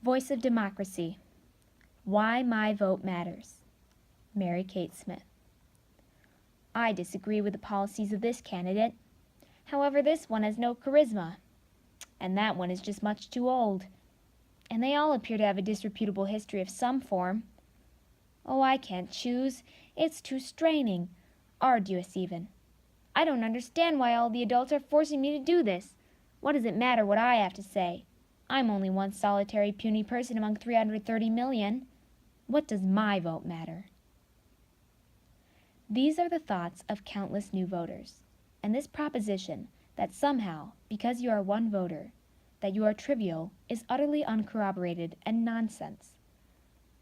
Voice of Democracy. Why My Vote Matters. Marycate Smith. I disagree with the policies of this candidate. However, this one has no charisma. And that one is just much too old. And they all appear to have a disreputable history of some form. Oh, I can't choose. It's too straining. Arduous, even. I don't understand why all the adults are forcing me to do this. What does it matter what I have to say? I'm only one solitary puny person among 330 million. What does my vote matter? These are the thoughts of countless new voters, and this proposition that somehow, because you are one voter, that you are trivial is utterly uncorroborated and nonsense.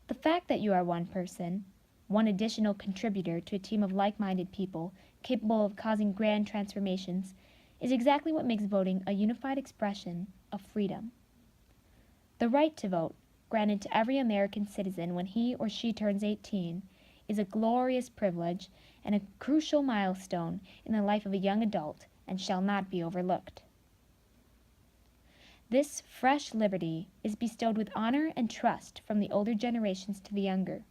The fact that you are one person, one additional contributor to a team of like-minded people capable of causing grand transformations, is exactly what makes voting a unified expression of freedom. The right to vote, granted to every American citizen when he or she turns 18, is a glorious privilege and a crucial milestone in the life of a young adult and shall not be overlooked. This fresh liberty is bestowed with honor and trust from the older generations to the younger.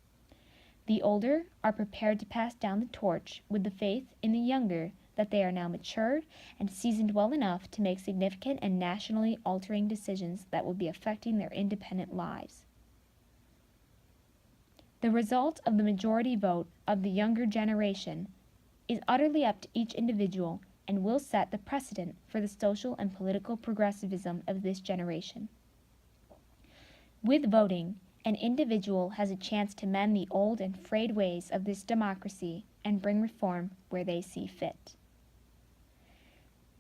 The older are prepared to pass down the torch with the faith in the younger that they are now matured and seasoned well enough to make significant and nationally altering decisions that will be affecting their independent lives. The result of the majority vote of the younger generation is utterly up to each individual and will set the precedent for the social and political progressivism of this generation. With voting, an individual has a chance to mend the old and frayed ways of this democracy and bring reform where they see fit.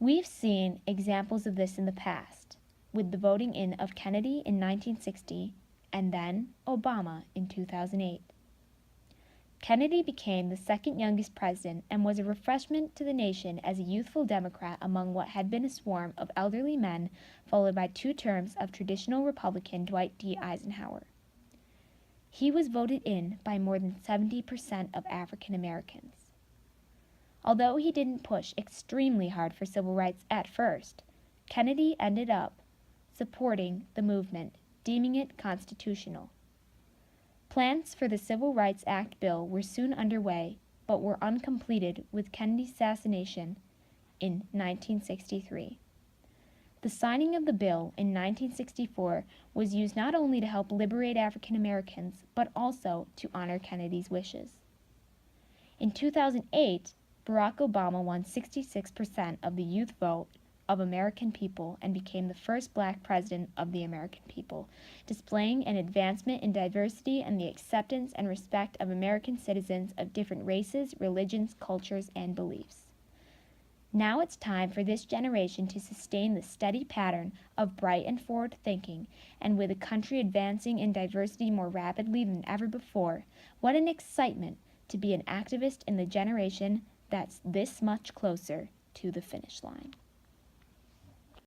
We've seen examples of this in the past, with the voting in of Kennedy in 1960 and then Obama in 2008. Kennedy became the second youngest president and was a refreshment to the nation as a youthful Democrat among what had been a swarm of elderly men, followed by 2 terms of traditional Republican Dwight D. Eisenhower. He was voted in by more than 70% of African Americans. Although he didn't push extremely hard for civil rights at first, Kennedy ended up supporting the movement, deeming it constitutional. Plans for the Civil Rights Act bill were soon underway, but were uncompleted with Kennedy's assassination in 1963. The signing of the bill in 1964 was used not only to help liberate African Americans, but also to honor Kennedy's wishes. In 2008, Barack Obama won 66% of the youth vote of American people and became the first black president of the American people, displaying an advancement in diversity and the acceptance and respect of American citizens of different races, religions, cultures, and beliefs. Now it's time for this generation to sustain the steady pattern of bright and forward thinking, and with the country advancing in diversity more rapidly than ever before, what an excitement to be an activist in the generation that's this much closer to the finish line.